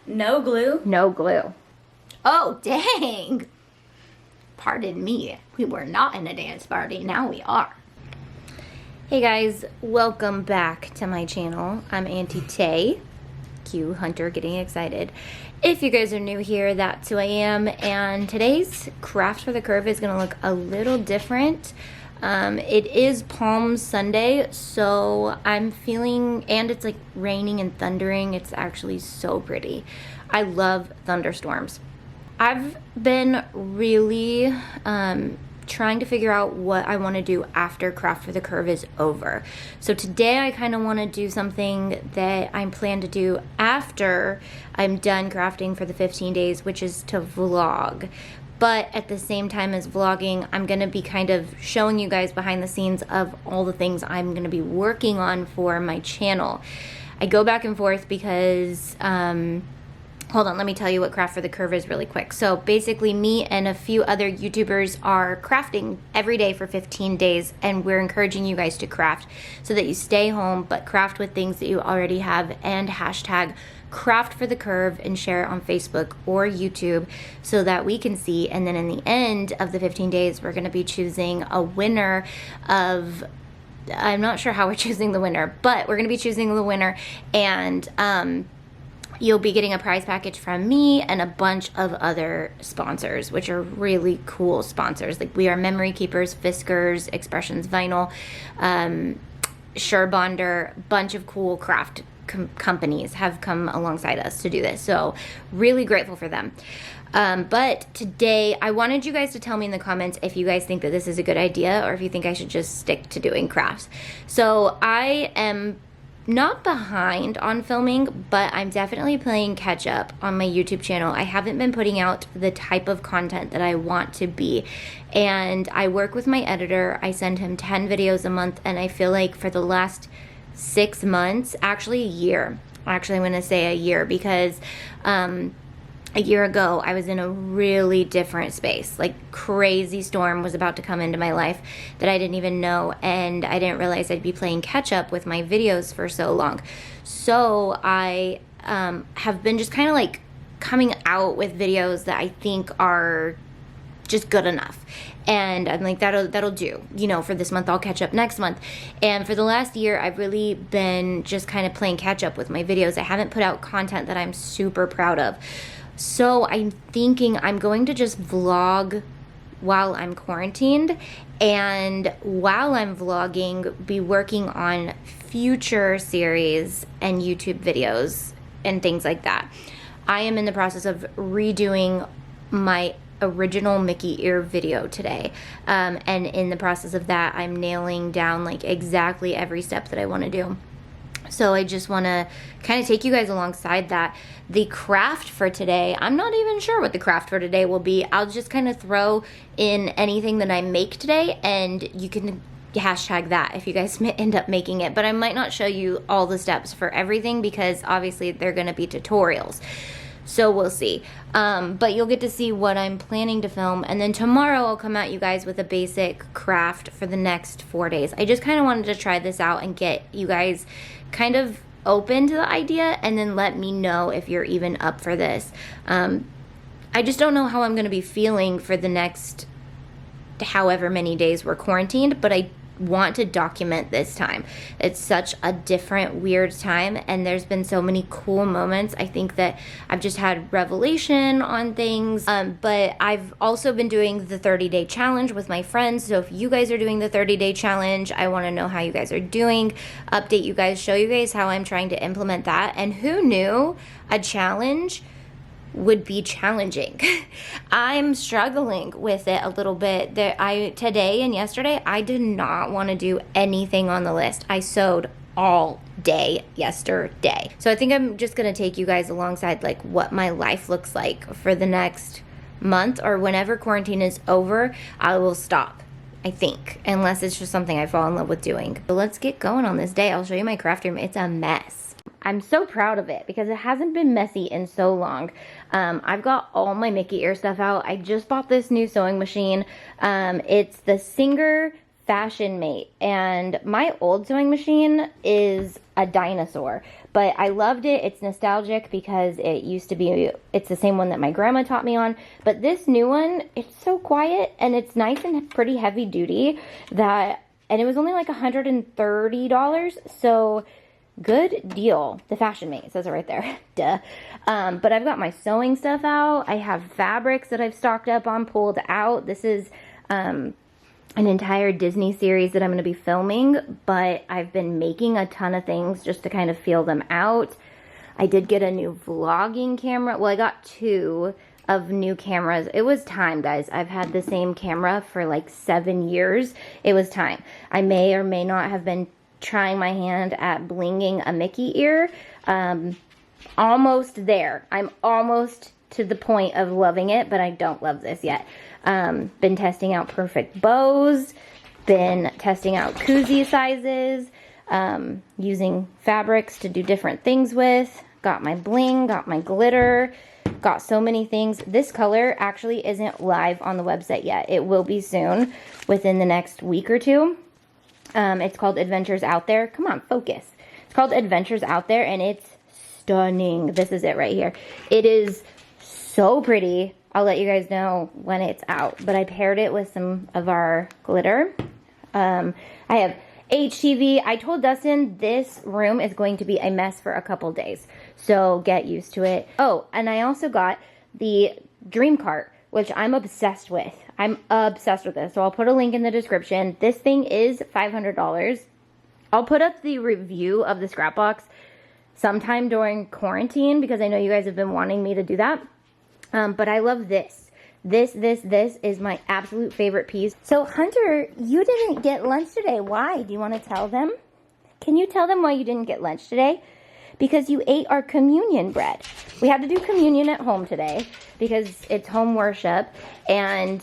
No glue? No glue. Oh, dang. Pardon me. We were not in a dance party. Now we are. Hey guys, welcome back to my channel. I'm Auntie Tay. Cue Hunter getting excited. If you guys are new here, that's who I am. And today's craft for the curve is going to look a little different. It is Palm Sunday, so I'm feeling, and it's like raining and thundering. It's actually so pretty. I love thunderstorms. I've been really trying to figure out what I want to do after craft for the curve is over. So today I kind of want to do something that I plan to do after I'm done crafting for the 15 days, which is to vlog. But at the same time as vlogging, I'm going to be kind of showing you guys behind the scenes of all the things I'm going to be working on for my channel. I go back and forth because, hold on, let me tell you what Craft for the Curve is really quick. So basically me and a few other YouTubers are crafting every day for 15 days, and we're encouraging you guys to craft so that you stay home, but craft with things that you already have, and hashtag Craft for the Curve and share it on Facebook or YouTube so that we can see. And then in the end of the 15 days, we're going to be choosing a winner of, I'm not sure how we're choosing the winner, but we're going to be choosing the winner, and you'll be getting a prize package from me and a bunch of other sponsors, which are really cool sponsors, like WeRMemory Keepers, Fiskars, Expressions Vinyl, Surebonder, bunch of cool craft companies have come alongside us to do this, so really grateful for them. But today I wanted you guys to tell me in the comments if you guys think that this is a good idea or if you think I should just stick to doing crafts. So I am not behind on filming, but I'm definitely playing catch up on my YouTube channel. I haven't been putting out the type of content that I want to be, and I work with my editor. I send him 10 videos a month, and I feel like for the last 6 months, actually a year, I'm going to say a year, because a year ago, I was in a really different space. Like, crazy storm was about to come into my life that I didn't even know, and I didn't realize I'd be playing catch up with my videos for so long. So I have been just kind of like coming out with videos that I think are just good enough, and I'm like, that'll do, you know, for this month. I'll catch up next month. And for the last year, I've really been just kind of playing catch up with my videos. I haven't put out content that I'm super proud of. So I'm thinking I'm going to just vlog while I'm quarantined, and while I'm vlogging, be working on future series and YouTube videos and things like that. I am in the process of redoing my original Mickey ear video today, and in the process of that, I'm nailing down like exactly every step that I want to do. So I just want to kind of take you guys alongside that. The craft for today, I'm not even sure what the craft for today will be. I'll just kind of throw in anything that I make today, and you can hashtag that if you guys end up making it. But I might not show you all the steps for everything, because obviously they're going to be tutorials. So we'll see. But you'll get to see what I'm planning to film. And then tomorrow I'll come at you guys with a basic craft for the next 4 days. I just kind of wanted to try this out and get you guys kind of open to the idea, and then let me know if you're even up for this. I just don't know how I'm going to be feeling for the next however many days we're quarantined, but I want to document this time. It's such a different, weird time, and there's been so many cool moments. I think that I've just had revelation on things, but I've also been doing the 30-day challenge with my friends. So if you guys are doing the 30-day challenge, I want to know how you guys are doing, update you guys, show you guys how I'm trying to implement that. And who knew a challenge would be challenging? I'm struggling with it a little bit. Today and yesterday, I did not want to do anything on the list. I sewed all day yesterday. So I think I'm just going to take you guys alongside like what my life looks like for the next month, or whenever quarantine is over, I will stop, I think, unless it's just something I fall in love with doing. But let's get going on this day. I'll show you my craft room. It's a mess. I'm so proud of it because it hasn't been messy in so long. I've got all my Mickey ear stuff out. I just bought this new sewing machine. It's the Singer Fashion Mate, and my old sewing machine is a dinosaur, but I loved it. It's nostalgic because it used to be, it's the same one that my grandma taught me on, but this new one, it's so quiet and it's nice and pretty heavy duty that, and it was only like $130, so good deal. The Fashion Mate, says it right there. Duh. But I've got my sewing stuff out. I have fabrics that I've stocked up on, pulled out. This is an entire Disney series that I'm going to be filming, but I've been making a ton of things just to kind of feel them out. I did get a new vlogging camera. Well, I got 2 of new cameras. It was time, guys. I've had the same camera for like 7 years. It was time. I may or may not have been trying my hand at blinging a Mickey ear. Almost there. I'm almost to the point of loving it, but I don't love this yet. Been testing out perfect bows, been testing out koozie sizes, using fabrics to do different things with. Got my bling, got my glitter, got so many things. This color actually isn't live on the website yet. It will be soon, within the next week or 2. It's called Adventures Out There. Come on, focus. It's called Adventures Out There, and it's stunning. This is it right here. It is so pretty. I'll let you guys know when it's out. But I paired it with some of our glitter. I have HTV. I told Dustin this room is going to be a mess for a couple days, so get used to it. Oh, and I also got the Dream Cart, which I'm obsessed with. I'm obsessed with this, so I'll put a link in the description. This thing is $500. I'll put up the review of the scrap box sometime during quarantine because I know you guys have been wanting me to do that. But I love this. This is my absolute favorite piece. So Hunter, you didn't get lunch today. Why? Do you want to tell them? Can you tell them why you didn't get lunch today? Because you ate our communion bread. We had to do communion at home today because it's home worship. And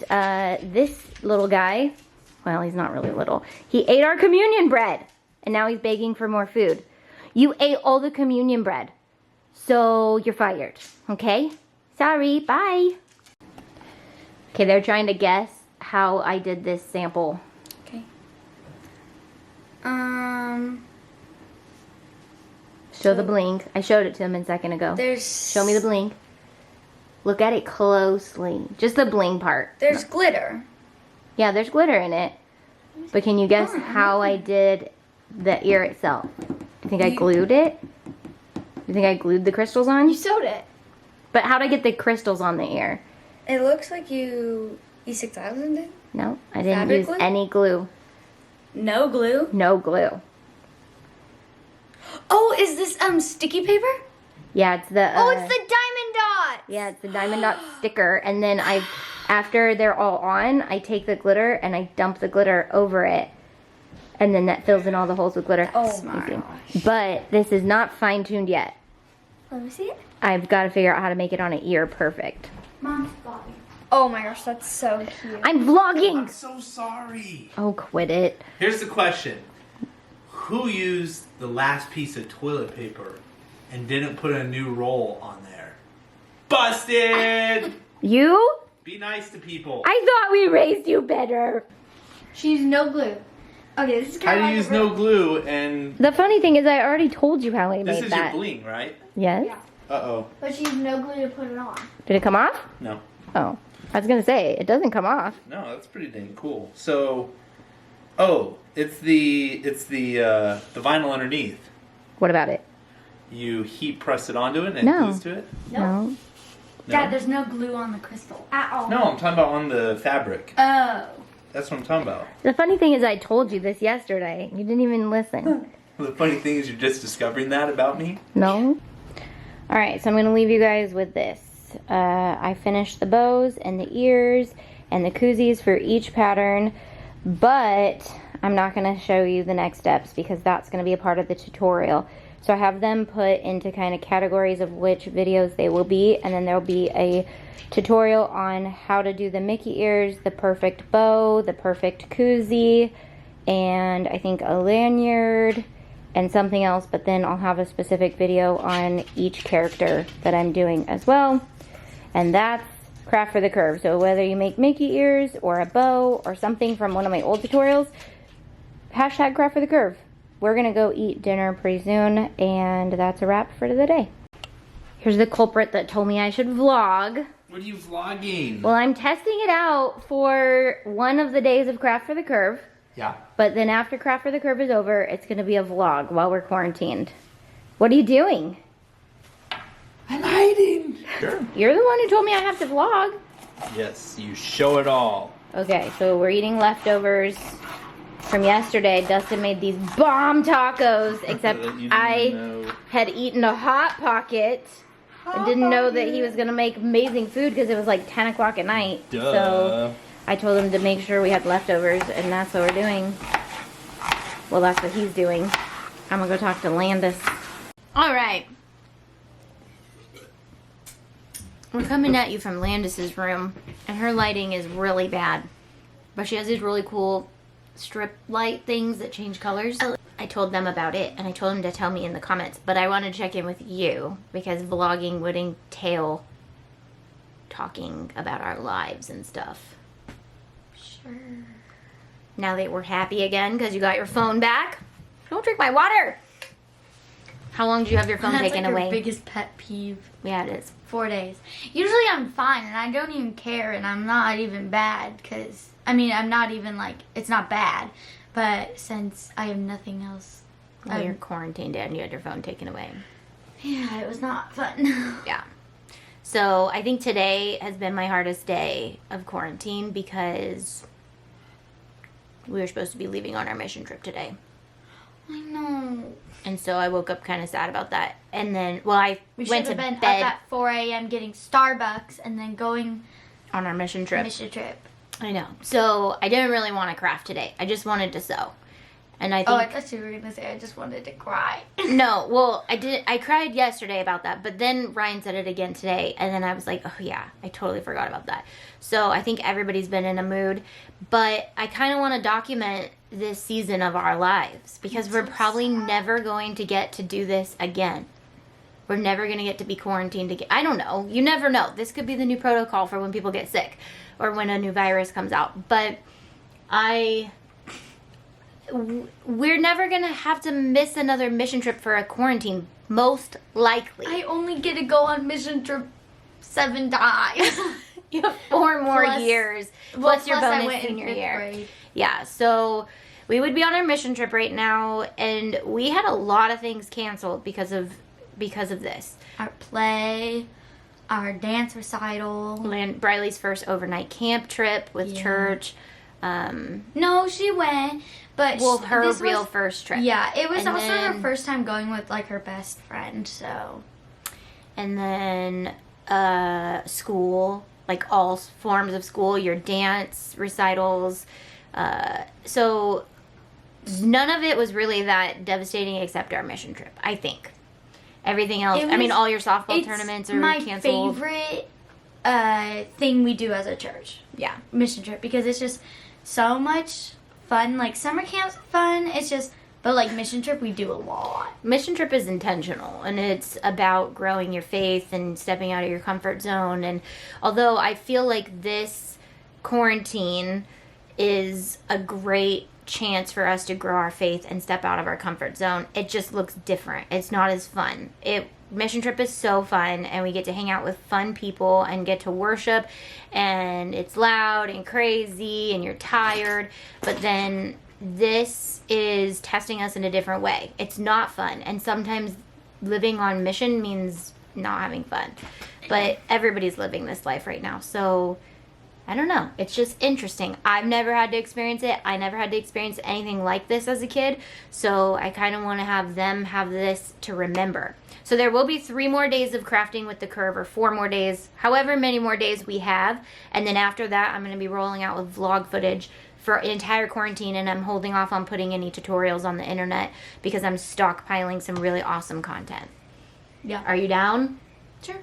this little guy, well, he's not really little. He ate our communion bread. And now he's begging for more food. You ate all the communion bread. So you're fired, okay? Sorry, bye. Okay, they're trying to guess how I did this sample. Okay. Show the bling. I showed it to him a second ago. Show me the bling. Look at it closely. Just the bling part. There's glitter. Yeah, there's glitter in it. But can you guess how I did the ear itself? Do you think I glued it? Do you think I glued the crystals on? You sewed it. But how'd I get the crystals on the ear? It looks like you E6000 did. No, I didn't Fabric use glue? any glue. No glue? No glue. Oh, is this sticky paper? Yeah, it's the... Oh, it's the diamond dots! Yeah, it's the diamond dot sticker. And then after they're all on, I take the glitter and I dump the glitter over it. And then that fills in all the holes with glitter. Oh my gosh. But this is not fine-tuned yet. Let me see it. I've got to figure out how to make it on an ear perfect. Mom's vlogging. Oh my gosh, that's so cute. I'm vlogging! I'm so sorry. Oh, quit it. Here's the question. Who used the last piece of toilet paper and didn't put a new roll on there? Busted! You? Be nice to people. I thought we raised you better. She used no glue. Okay, this is How kind do of you use no glue and... The funny thing is I already told you how I This made is that. your bling, right? Yes? Yeah. Uh-oh. But she used no glue to put it on. Did it come off? No. Oh. I was going to say, it doesn't come off. No, that's pretty dang cool. So, oh, it's the vinyl underneath. What about it? You heat press it onto it and No. glues to it? No. No? Dad, there's no glue on the crystal at all. No, I'm talking about on the fabric. Oh. That's what I'm talking about. The funny thing is I told you this yesterday. You didn't even listen. The funny thing is you're just discovering that about me? No? Alright, so I'm going to leave you guys with this. I finished the bows and the ears and the koozies for each pattern, but I'm not going to show you the next steps because that's going to be a part of the tutorial. So I have them put into kind of categories of which videos they will be, and then there'll be a tutorial on how to do the Mickey ears, the perfect bow, the perfect koozie, and I think a lanyard and something else, but then I'll have a specific video on each character that I'm doing as well. And that's craft for the curve. So whether you make Mickey ears or a bow or something from one of my old tutorials, hashtag craft for the curve. We're gonna go eat dinner pretty soon, and that's a wrap for the day. Here's the culprit that told me I should vlog. What are you vlogging? Well, I'm testing it out for one of the days of Craft for the Curve. Yeah. But then after Craft for the Curve is over, it's gonna be a vlog while we're quarantined. What are you doing? I'm hiding. Sure. You're the one who told me I have to vlog. Yes, you show it all. Okay, so we're eating leftovers from yesterday. Dustin made these bomb tacos, except I had eaten a Hot Pocket and didn't know that he was gonna make amazing food because it was like 10 o'clock at night. Duh. So I told him to make sure we had leftovers, and that's what we're doing. Well, that's what he's doing. I'm gonna go talk to Landis. All right. We're coming at you from Landis's room, and her lighting is really bad. But she has these really cool strip light things that change colors. I told them about it, and I told them to tell me in the comments. But I want to check in with you, because vlogging would entail talking about our lives and stuff. Sure. Now that we're happy again because you got your phone back. Don't drink my water. How long do you have your phone taken That's like away? her biggest pet peeve. Yeah, it is. 4 days. Usually I'm fine and I don't even care and I'm not even bad because, I mean, I'm not even like, it's not bad. But since I have nothing else. Well, you're quarantined and you had your phone taken away. Yeah, it was not fun. Yeah. So I think today has been my hardest day of quarantine because we were supposed to be leaving on our mission trip today. I know. And so I woke up kind of sad about that. And then, well, I We went should to have been bed up at 4 a.m. getting Starbucks and then going on our mission trip. mission trip. I know. So I didn't really want to craft today. I just wanted to sew. And I think... Oh, I thought you were going to say I just wanted to cry. No, well, I cried yesterday about that, but then Ryan said it again today, and then I was like, oh yeah, I totally forgot about that. So I think everybody's been in a mood, but I kind of want to document this season of our lives, because we're probably never going to get to do this again. We're never going to get to be quarantined again. I don't know. You never know. This could be the new protocol for when people get sick, or when a new virus comes out, but we're never going to have to miss another mission trip for a quarantine, most likely. I only get to go on mission trip 7 times. You have 4 more Plus- years, Well, plus your plus I bonus went in senior 5th year. grade. Yeah, so we would be on our mission trip right now, and we had a lot of things canceled because of this. Our play, our dance recital. Briley's first overnight camp trip with Yeah. church. No, she went, but Well, her this real was, first trip. Yeah, it was And also her then- first time going with like her best friend. So And then school, like all forms of school, your dance recitals. So none of it was really that devastating except our mission trip, I think. Everything else, I mean, all your softball tournaments are canceled. My favorite thing we do as a church. Yeah. Mission trip, because it's just so much fun. Like summer camp's fun. It's just, but like mission trip, we do a lot. Mission trip is intentional, and it's about growing your faith and stepping out of your comfort zone. And although I feel like this quarantine is a great chance for us to grow our faith and step out of our comfort zone, it just looks different. It's not as fun. Mission trip is so fun, and we get to hang out with fun people and get to worship, and it's loud and crazy and you're tired, but then this is testing us in a different way. It's not fun, and sometimes living on mission means not having fun, but everybody's living this life right now, so I don't know. It's just interesting. I've never had to experience it. I never had to experience anything like this as a kid. So I kind of want to have them have this to remember. So there will be 3 more days of crafting with the curve, or 4 more days, however many more days we have. And then after that, I'm going to be rolling out with vlog footage for an entire quarantine. And I'm holding off on putting any tutorials on the internet because I'm stockpiling some really awesome content. Yeah. Are you down? Sure.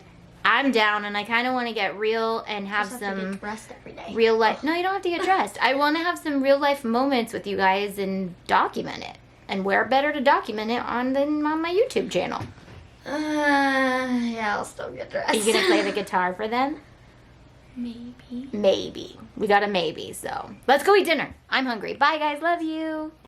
I'm down, and I kind of want to get real and have Just have to some get dressed every day. real life. No, you don't have to get dressed. I want to have some real life moments with you guys and document it. And where better to document it than on my YouTube channel? Yeah, I'll still get dressed. Are you gonna play the guitar for them? Maybe. Maybe. We got a maybe, so let's go eat dinner. I'm hungry. Bye, guys. Love you.